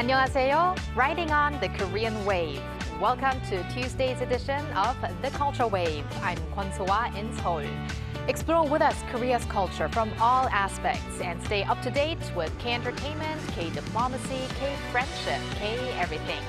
안녕하세요. Riding on the Korean wave. Welcome to Tuesday's edition of The Culture Wave. I'm Kwon So-ah in Seoul. Explore with us Korea's culture from all aspects and stay up to date with K-entertainment, K-diplomacy, K-friendship, K-everything.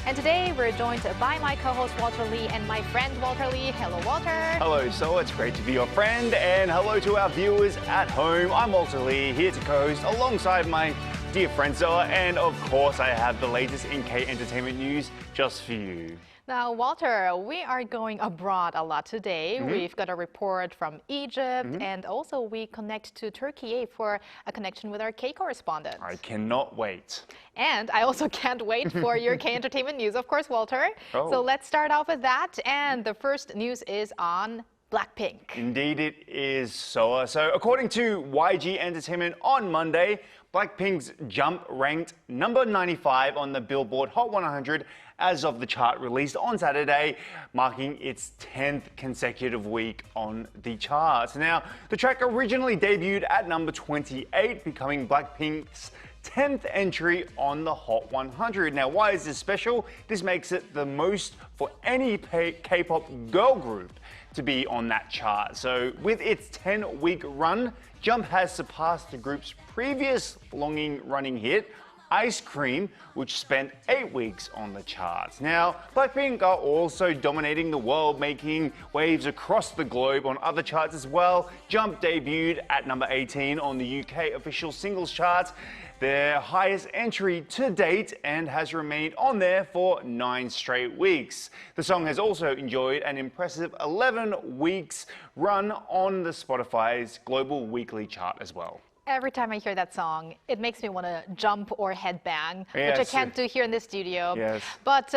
And today we're joined by my co-host Walter Lee and my friend Walter Lee. Hello, Walter. Hello, So. It's great to be your friend, and hello to our viewers at home. I'm Walter Lee, here to co-host alongside my dear friend Zoa, and of course I have the latest in K-entertainment news just for you. Now, Walter, we are going abroad a lot today. We've got a report from Egypt, and also we connect to Turkey for a connection with our K-correspondent. I cannot wait. And I also can't wait for your K-entertainment news, of course, Walter. Oh. So let's start off with that. And the first news is on BLACKPINK. Indeed it is, Soa. So according to YG Entertainment on Monday, BLACKPINK's Jump ranked number 95 on the Billboard Hot 100 as of the chart released on Saturday, marking its 10th consecutive week on the charts. Now, the track originally debuted at number 28, becoming BLACKPINK's 10th entry on the Hot 100. Now, why is this special? This makes it the most for any K-pop girl group to be on that chart. So with its 10-week run, Jump has surpassed the group's previous longing-running hit, Ice Cream, which spent 8 weeks on the charts. Now, BLACKPINK are also dominating the world, making waves across the globe on other charts as well. Jump debuted at number 18 on the UK official singles charts, their highest entry to date, and has remained on there for 9 straight weeks. The song has also enjoyed an impressive 11 weeks run on the Spotify's global weekly chart as well. Every time I hear that song, it makes me want to jump or headbang, Yes. which I can't do here in the studio. Yes. But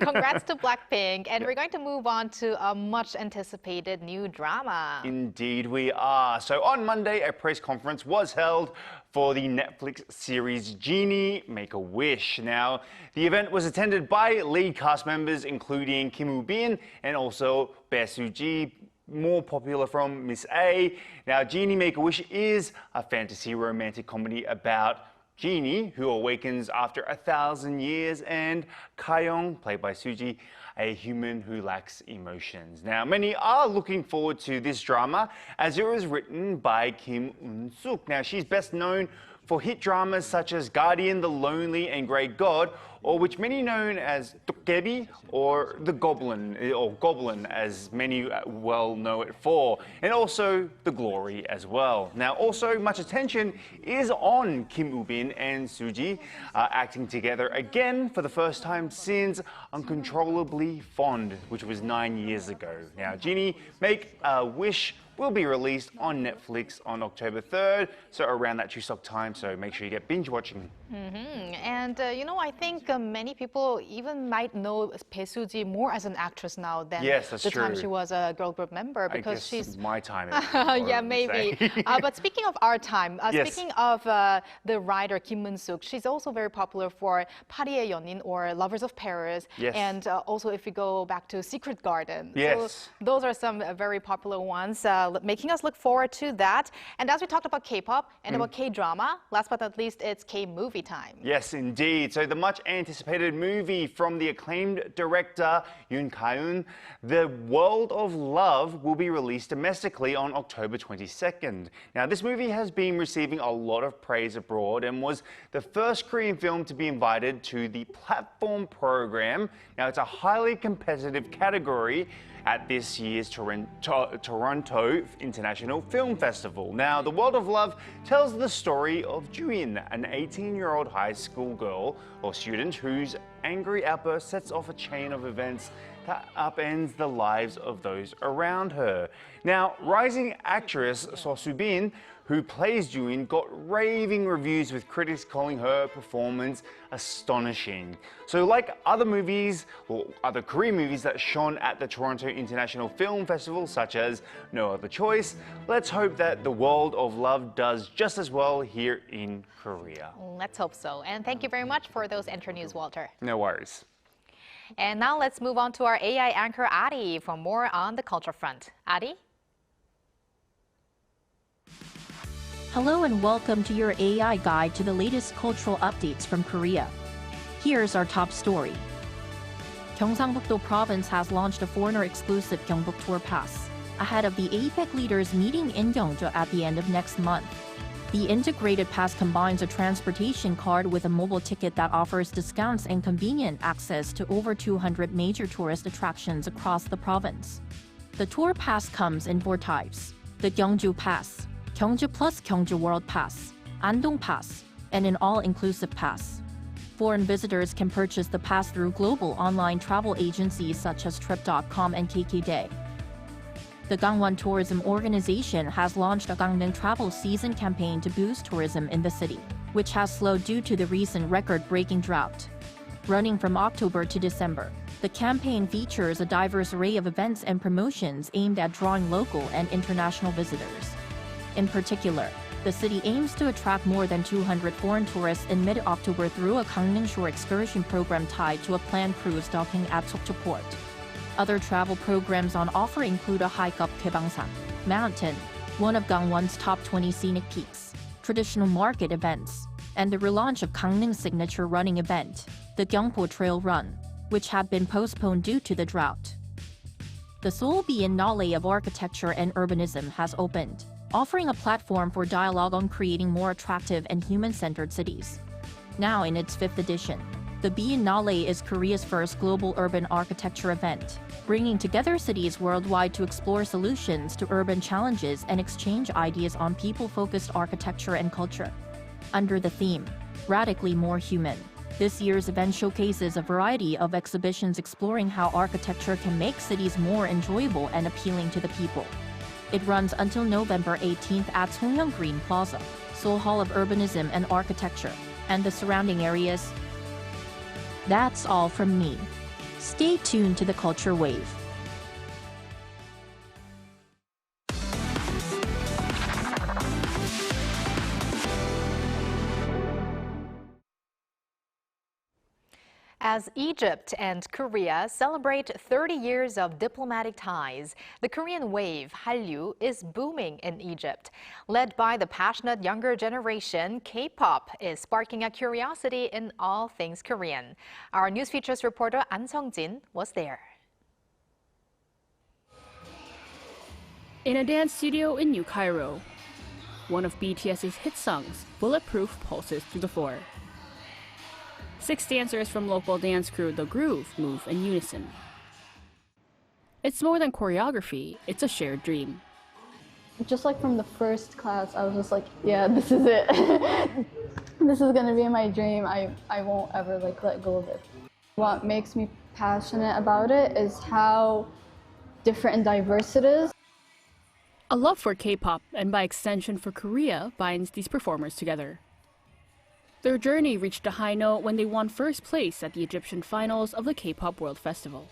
congrats to BLACKPINK, and we're going to move on to a much anticipated new drama. Indeed we are. So on Monday, a press conference was held for the Netflix series Genie Make-A-Wish. Now, the event was attended by lead cast members including Kim Woo-bin and also Bae Soo-ji, more popular from Miss A. Now, Genie Make-A-Wish is a fantasy romantic comedy about Genie, who awakens after 1,000 years, and Ka-young, played by Soo-ji, a human who lacks emotions. Now, many are looking forward to this drama as it was written by Kim Eun-suk. Now, she's best known for hit dramas such as Guardian, The Lonely and Great God, or which many known as Dokkaebi or The Goblin, or Goblin as many well know it for, and also The Glory as well. Now, also much attention is on Kim Woo-bin and Soo-ji acting together again for the first time since Uncontrollably Fond, which was 9 years ago. Now, Genie Make-A-Wish will be released on Netflix on October 3rd, so around that Chuseok time, so make sure you get binge watching. And you know, I think many people even might know Bae Soo-ji more as an actress now than the time she was a girl group member, because I guess she's my time. yeah, maybe. But speaking of our time, speaking of the writer Kim Eun-suk, she's also very popular for 파리의 연인 or Lovers of Paris, and also if we go back to Secret Garden. So those are some very popular ones, making us look forward to that. And as we talked about K-pop and about K-drama, last but not least, it's K-movie time. Yes, indeed. So the much anticipated movie from the acclaimed director Yoon Ka-eun, The World of Love, will be released domestically on October 22nd. Now, this movie has been receiving a lot of praise abroad and was the first Korean film to be invited to the platform program. Now, it's a highly competitive category at this year's Toronto International Film Festival. Now, The World of Love tells the story of Juin, an 18-year-old high school girl or student whose angry outburst sets off a chain of events that upends the lives of those around her. Now, rising actress So Soo-bin, who plays Juin, got raving reviews with critics calling her performance astonishing. So like other movies, or other Korean movies that shone at the Toronto International Film Festival, such as No Other Choice, let's hope that The World of Love does just as well here in Korea. Let's hope so. And thank you very much for those Enter News, Walter. No worries. And now let's move on to our AI anchor, Ari, for more on the culture front. Ari? Hello and welcome to your AI guide to the latest cultural updates from Korea. Here's our top story. Gyeongsangbuk-do Province has launched a foreigner-exclusive Gyeongbuk Tour Pass ahead of the APEC leaders meeting in Gyeongju at the end of next month. The integrated pass combines a transportation card with a mobile ticket that offers discounts and convenient access to over 200 major tourist attractions across the province. The tour pass comes in 4 types: the Gyeongju Pass, Gyeongju Plus Gyeongju World Pass, Andong Pass, and an all-inclusive pass. Foreign visitors can purchase the pass through global online travel agencies such as Trip.com and KKday. The Gangwon Tourism Organization has launched a Gangneung travel season campaign to boost tourism in the city, which has slowed due to the recent record-breaking drought. Running from October to December, the campaign features a diverse array of events and promotions aimed at drawing local and international visitors. In particular, the city aims to attract more than 200 foreign tourists in mid-October through a Gangneung Shore excursion program tied to a planned cruise docking at Sokcho Port. Other travel programs on offer include a hike up Gwaebangsan Mountain, one of Gangwon's top 20 scenic peaks, traditional market events, and the relaunch of Gangneung's signature running event, the Gyeongpo Trail Run, which had been postponed due to the drought. The Seoul Biennale of Architecture and Urbanism has opened, offering a platform for dialogue on creating more attractive and human-centered cities. Now in its 5th edition, the Biennale is Korea's first global urban architecture event, bringing together cities worldwide to explore solutions to urban challenges and exchange ideas on people-focused architecture and culture. Under the theme, Radically More Human, this year's event showcases a variety of exhibitions exploring how architecture can make cities more enjoyable and appealing to the people. It runs until November 18th at Songyang Green Plaza, Seoul Hall of Urbanism and Architecture, and the surrounding areas. That's all from me. Stay tuned to the Culture Wave. As Egypt and Korea celebrate 30 years of diplomatic ties, the Korean wave, Hallyu, is booming in Egypt. Led by the passionate younger generation, K-pop is sparking a curiosity in all things Korean. Our News Features reporter An Sung-jin was there. In a dance studio in New Cairo, one of BTS's hit songs, Bulletproof, pulses through the floor. 6 dancers from local dance crew The Groove move in unison. It's more than choreography, it's a shared dream. Just like from the first class, I was just like, yeah, this is it. This is gonna be my dream. I won't ever let go of it. What makes me passionate about it is how different and diverse it is. A love for K-pop, and by extension for Korea, binds these performers together. Their journey reached a high note when they won first place at the Egyptian finals of the K-pop World Festival.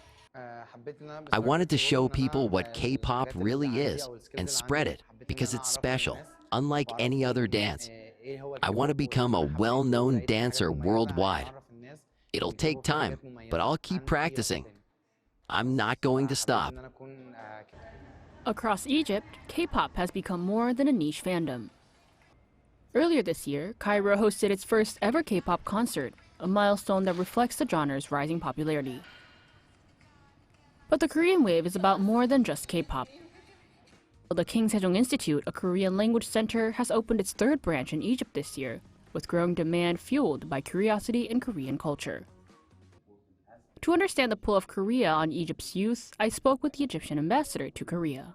I wanted to show people what K-pop really is and spread it because it's special, unlike any other dance. I want to become a well-known dancer worldwide. It'll take time, but I'll keep practicing. I'm not going to stop. Across Egypt, K-pop has become more than a niche fandom. Earlier this year, Cairo hosted its first ever K-pop concert, a milestone that reflects the genre's rising popularity. But the Korean wave is about more than just K-pop. The King Sejong Institute, a Korean language center, has opened its 3rd branch in Egypt this year, with growing demand fueled by curiosity in Korean culture. To understand the pull of Korea on Egypt's youth, I spoke with the Egyptian ambassador to Korea.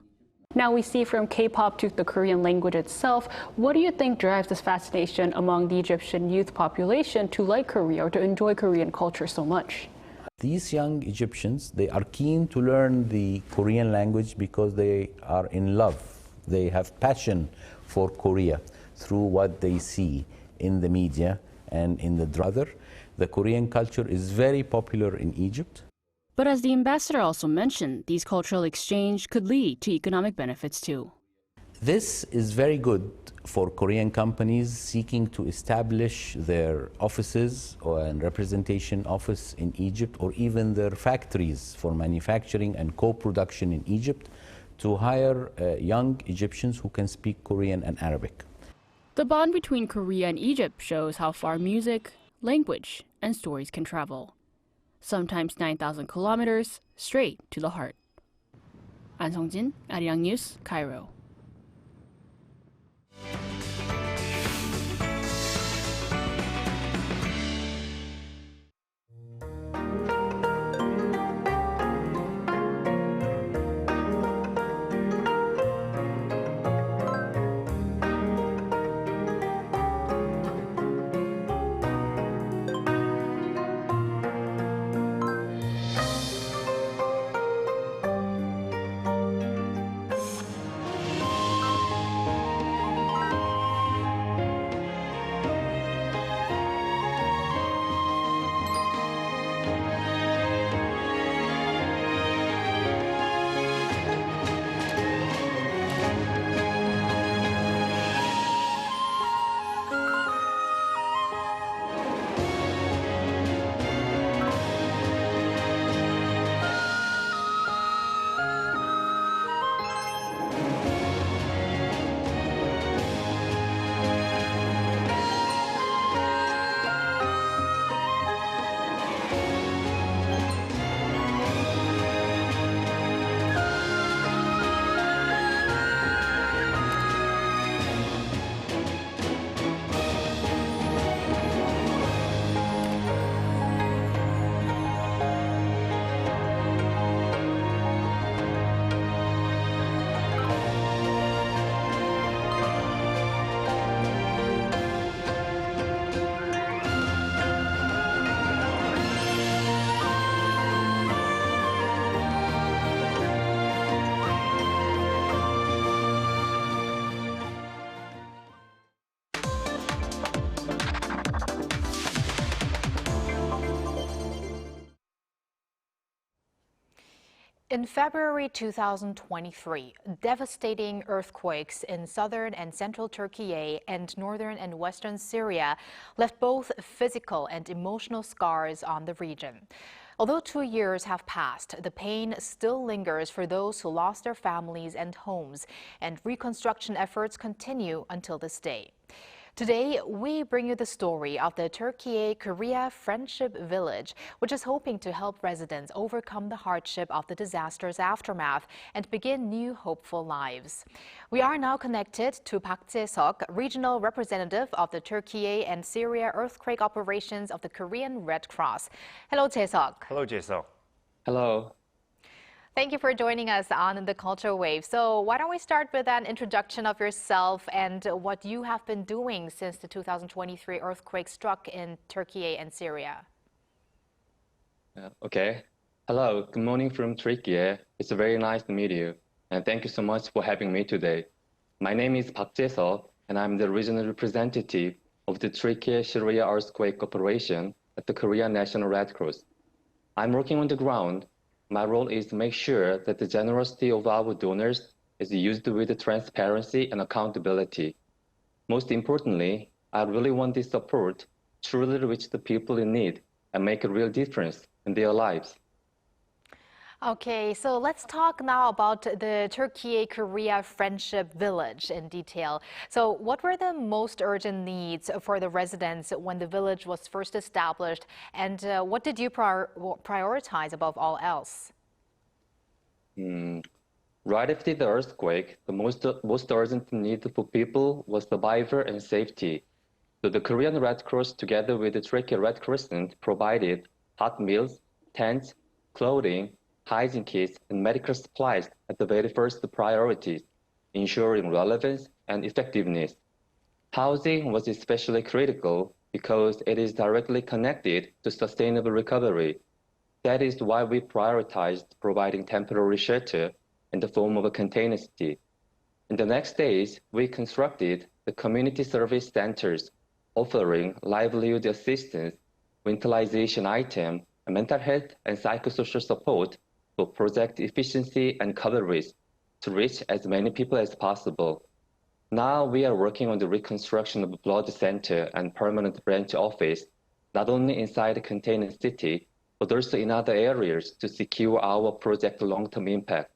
Now we see from K-pop to the Korean language itself, what do you think drives this fascination among the Egyptian youth population to like Korea or to enjoy Korean culture so much? These young Egyptians, they are keen to learn the Korean language because they are in love. They have passion for Korea through what they see in the media and in the drama. The Korean culture is very popular in Egypt. But as the ambassador also mentioned, these cultural exchange could lead to economic benefits too. This is very good for Korean companies seeking to establish their offices and representation office in Egypt, or even their factories for manufacturing and co-production in Egypt, to hire young Egyptians who can speak Korean and Arabic. The bond between Korea and Egypt shows how far music, language, and stories can travel. Sometimes 9,000 kilometers straight to the heart. An Song-jin, Arirang News, Cairo. In February 2023, devastating earthquakes in southern and central Turkey and northern and western Syria left both physical and emotional scars on the region. Although 2 years have passed, the pain still lingers for those who lost their families and homes, and reconstruction efforts continue until this day. Today, we bring you the story of the Türkiye-Korea Friendship Village, which is hoping to help residents overcome the hardship of the disaster's aftermath and begin new hopeful lives. We are now connected to Park Jae-seok, regional representative of the Turkey and Syria earthquake operations of the Korean Red Cross. Hello, Jae-seok. Hello, Jae-seok. Hello. Thank you for joining us on the Culture Wave. So why don't we start with an introduction of yourself and what you have been doing since the 2023 earthquake struck in Turkey and Syria? Okay. Hello. Good morning from Turkey. It's very nice to meet you. And thank you so much for having me today. My name is Park Jae-seok, and I'm the regional representative of the Turkey-Syria earthquake operation at the Korean National Red Cross. I'm working on the ground. My role is to make sure that the generosity of our donors is used with transparency and accountability. Most importantly, I really want this support to truly reach the people in need and make a real difference in their lives. Okay, so let's talk now about the Türkiye-Korea Friendship Village in detail. So what were the most urgent needs for the residents when the village was first established, and what did you prioritize above all else? Right after the earthquake, the most urgent need for people was survival and safety. So the Korean Red Cross, together with the Turkey Red Crescent, provided hot meals, tents, clothing, hygiene kits, and medical supplies at the very first priorities, ensuring relevance and effectiveness. Housing was especially critical because it is directly connected to sustainable recovery. That is why we prioritized providing temporary shelter in the form of a container city. In the next days, we constructed the community service centers, offering livelihood assistance, winterization items, and mental health and psychosocial support for project efficiency and coverage to reach as many people as possible. Now we are working on the reconstruction of a blood center and permanent branch office, not only inside the container city, but also in other areas to secure our project long-term impact.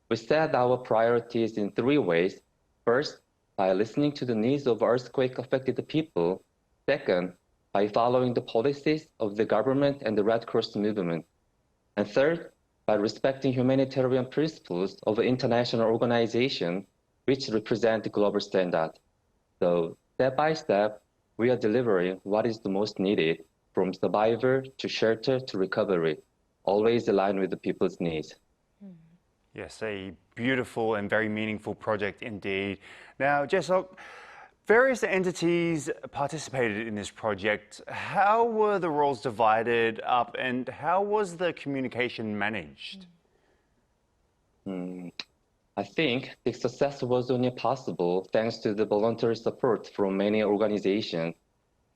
We set our priorities in 3 ways. First, by listening to the needs of earthquake-affected people. Second, by following the policies of the government and the Red Cross movement. And third, by respecting humanitarian principles of international organization, which represent the global standard. So step by step, we are delivering what is the most needed, from survivor to shelter to recovery, always aligned with the people's needs. Yes, a beautiful and very meaningful project indeed. Now, Jesok, various entities participated in this project. How were the roles divided up and how was the communication managed? I think the success was only possible thanks to the voluntary support from many organizations.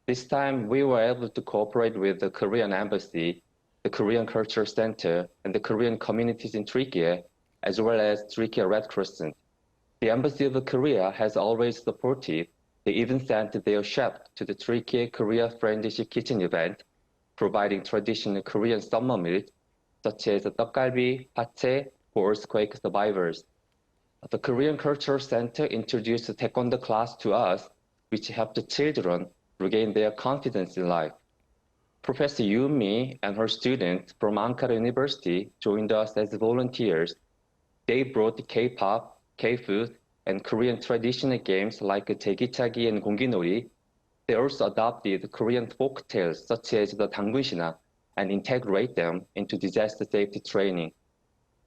This time, we were able to cooperate with the Korean Embassy, the Korean Culture Center, and the Korean communities in Turkey, as well as Turkey Red Crescent. The Embassy of Korea has always supported. They even sent their chef to the Türkiye-Korea Friendship Kitchen event, providing traditional Korean summer meals, such as 떡갈비, pachae, for earthquake survivors. The Korean Culture Center introduced a taekwondo class to us, which helped the children regain their confidence in life. Professor Yumi and her students from Ankara University joined us as volunteers. They brought K-pop, K-food, and Korean traditional games like 제기차기 and 공기놀이. They also adopted Korean folk tales such as the 당근신화 and integrate them into disaster safety training.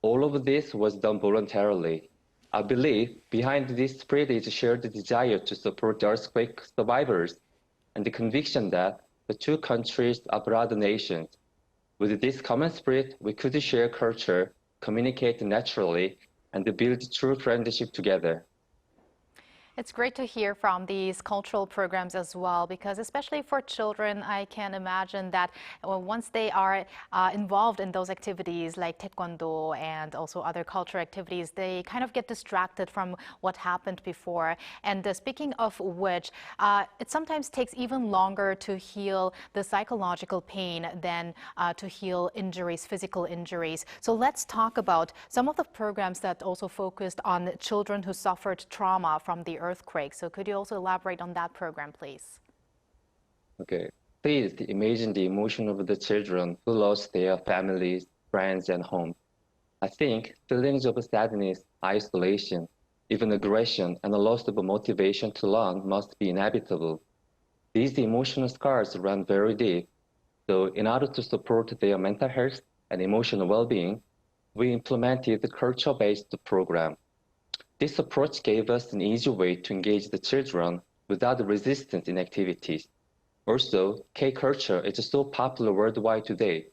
All of this was done voluntarily. I believe behind this spirit is a shared desire to support earthquake survivors and the conviction that the two countries are brother nations. With this common spirit, we could share culture, communicate naturally, and build true friendship together. It's great to hear from these cultural programs as well, because especially for children, I can imagine that once they are involved in those activities like taekwondo and also other cultural activities, they kind of get distracted from what happened before. And speaking of which, it sometimes takes even longer to heal the psychological pain than to heal injuries, physical injuries. So let's talk about some of the programs that also focused on children who suffered trauma from the earthquake. So could you also elaborate on that program, please? Okay. Please imagine the emotion of the children who lost their families, friends, and home. I think feelings of sadness, isolation, even aggression, and a loss of motivation to learn must be inevitable. These emotional scars run very deep. So in order to support their mental health and emotional well-being, we implemented the culture-based program. This approach gave us an easy way to engage the children without resistance in activities. Also, K-Culture is so popular worldwide today.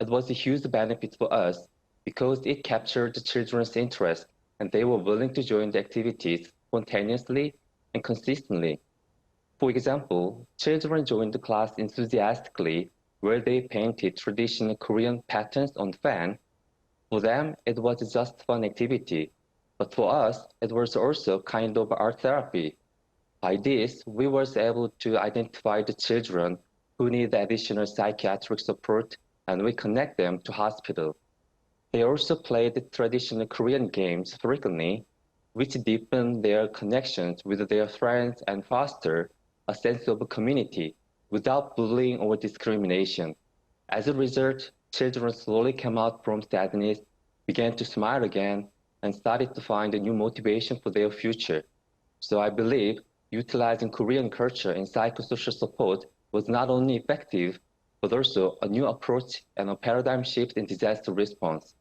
It was a huge benefit for us because it captured the children's interest and they were willing to join the activities spontaneously and consistently. For example, children joined the class enthusiastically where they painted traditional Korean patterns on fan. For them, it was just fun activity. But for us, it was also kind of art therapy. By this, we were able to identify the children who need additional psychiatric support and we connect them to hospital. They also played traditional Korean games frequently, which deepened their connections with their friends and foster a sense of community without bullying or discrimination. As a result, children slowly came out from sadness, began to smile again, and started to find a new motivation for their future. So I believe utilizing Korean culture and psychosocial support was not only effective, but also a new approach and a paradigm shift in disaster response.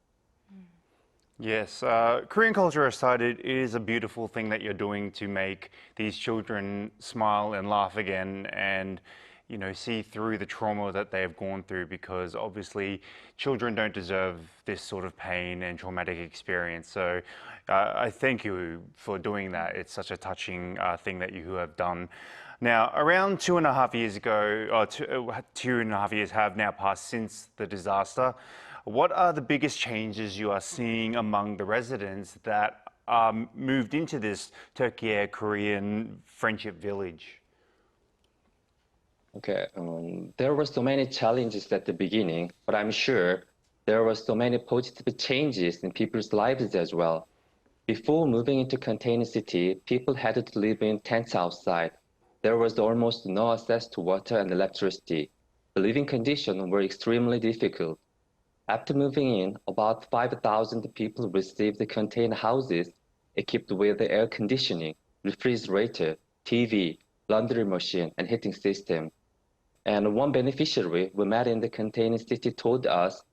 Yes, Korean culture aside, it is a beautiful thing that you're doing to make these children smile and laugh again and, you know, see through the trauma that they have gone through, because obviously children don't deserve this sort of pain and traumatic experience. So I thank you for doing that. It's such a touching thing that you have done. Now, around 2.5 years ago, or 2.5 years have now passed since the disaster. What are the biggest changes you are seeing among the residents that moved into this Türkiye-Korean Friendship Village? Okay, there were so many challenges at the beginning, but I'm sure there were so many positive changes in people's lives as well. Before moving into container city, people had to live in tents outside. there was almost no access to water and electricity. The living conditions were extremely difficult. After moving in, about 5,000 people received contained houses equipped with air conditioning, refrigerator, TV, laundry machine, and heating system. And one beneficiary we met in the contained city told us,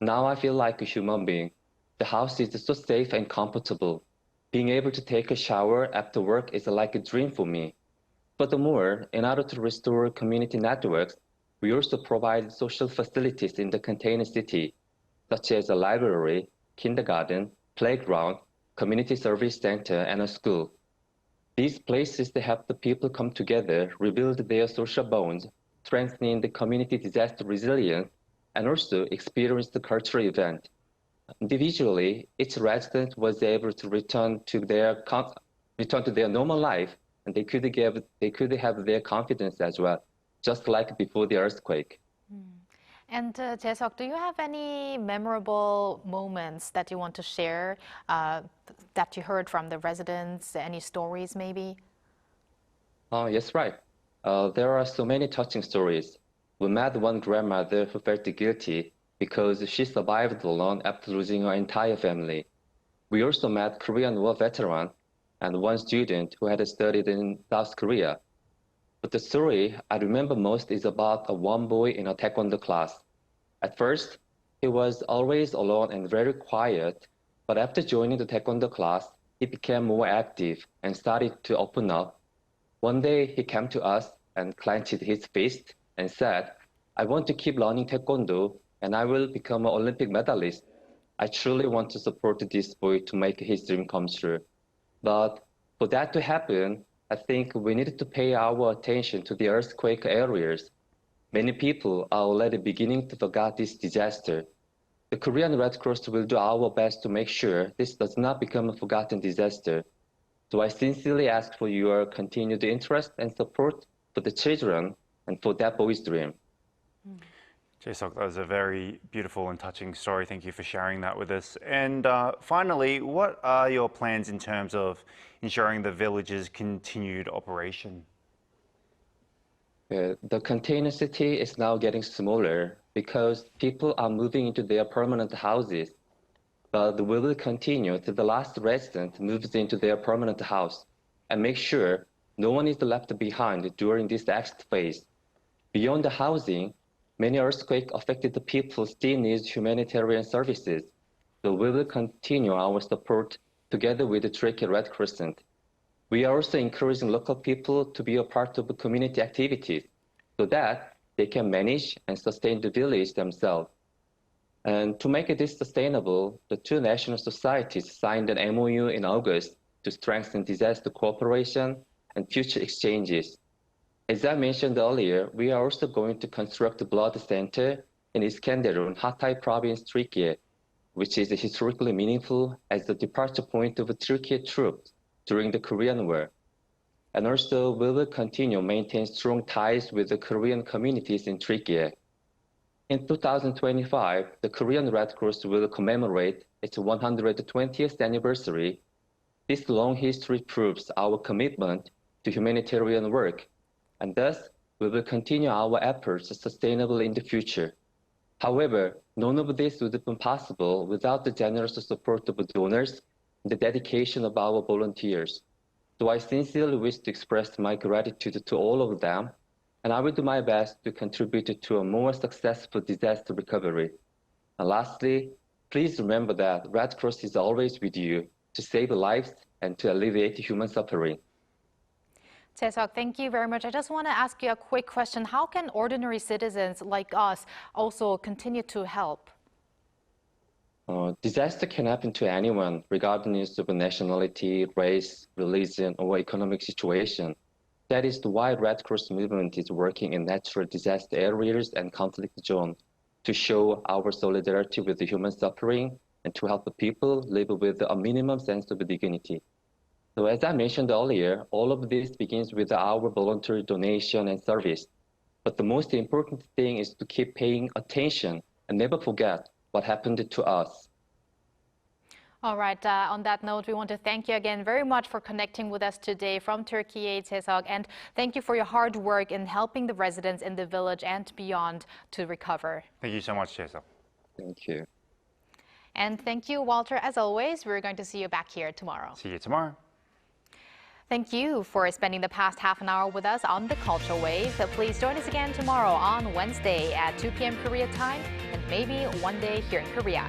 "Now I feel like a human being. The house is so safe and comfortable. Being able to take a shower after work is like a dream for me." Furthermore, in order to restore community networks, we also provide social facilities in the contained city, such as a library, kindergarten, playground, community service center, and a school. These places help the people come together, rebuild their social bonds, strengthening the community disaster resilience, and also experience the cultural event. Individually, each resident was able to return to their normal life, and they could have their confidence as well, just like before the earthquake. And Jae-seok, do you have any memorable moments that you want to share that you heard from the residents? Any stories, maybe? Yes, right. There are so many touching stories. We met one grandmother who felt guilty because she survived alone after losing her entire family. We also met Korean War veteran and one student who had studied in South Korea. But the story I remember most is about one boy in a taekwondo class. At first, he was always alone and very quiet, but after joining the taekwondo class, he became more active and started to open up. One day, he came to us and clenched his fist and said, "I want to keep learning taekwondo and I will become an Olympic medalist. I truly want to support this boy to make his dream come true." But for that to happen, I think we needed to pay our attention to the earthquake areas. Many people are already beginning to forget this disaster. The Korean Red Cross will do our best to make sure this does not become a forgotten disaster. So I sincerely ask for your continued interest and support for the children and for that boy's dream. Jae-seok, that was a very beautiful and touching story. Thank you for sharing that with us. And finally, what are your plans in terms of ensuring the village's continued operation? The container city is now getting smaller because people are moving into their permanent houses. But we will continue till the last resident moves into their permanent house and make sure no one is left behind during this next phase. Beyond the housing, many earthquake-affected people still need humanitarian services, so we will continue our support together with the Türkiye Red Crescent. We are also encouraging local people to be a part of the community activities so that they can manage and sustain the village themselves. And to make this sustainable, the two national societies signed an MOU in August to strengthen disaster cooperation and future exchanges. As I mentioned earlier, we are also going to construct a blood center in Iskenderun, Hatay province, Turkey, which is historically meaningful as the departure point of Turkey troops during the Korean War. And also, we will continue to maintain strong ties with the Korean communities in Turkey. In 2025, the Korean Red Cross will commemorate its 120th anniversary. This long history proves our commitment to humanitarian work, and thus we will continue our efforts sustainably in the future. However, none of this would have been possible without the generous support of donors and the dedication of our volunteers. So I sincerely wish to express my gratitude to all of them, and I will do my best to contribute to a more successful disaster recovery. And lastly, please remember that Red Cross is always with you to save lives and to alleviate human suffering. Jae-seok, thank you very much. I just want to ask you a quick question. How can ordinary citizens like us also continue to help? Disaster can happen to anyone, regardless of nationality, race, religion, or economic situation. That is why Red Cross movement is working in natural disaster areas and conflict zones to show our solidarity with the human suffering and to help the people live with a minimum sense of dignity. So as I mentioned earlier, all of this begins with our voluntary donation and service. But the most important thing is to keep paying attention and never forget what happened to us. All right, on that note, we want to thank you again very much for connecting with us today from Turkey, Taesok, and thank you for your hard work in helping the residents in the village and beyond to recover. Thank you so much, Taesok. Thank you. And thank you, Walter, as always. We're going to see you back here tomorrow. See you tomorrow. Thank you for spending the past half an hour with us on the Culture Wave. Please join us again tomorrow on Wednesday at 2 p.m. Korea time and maybe one day here in Korea.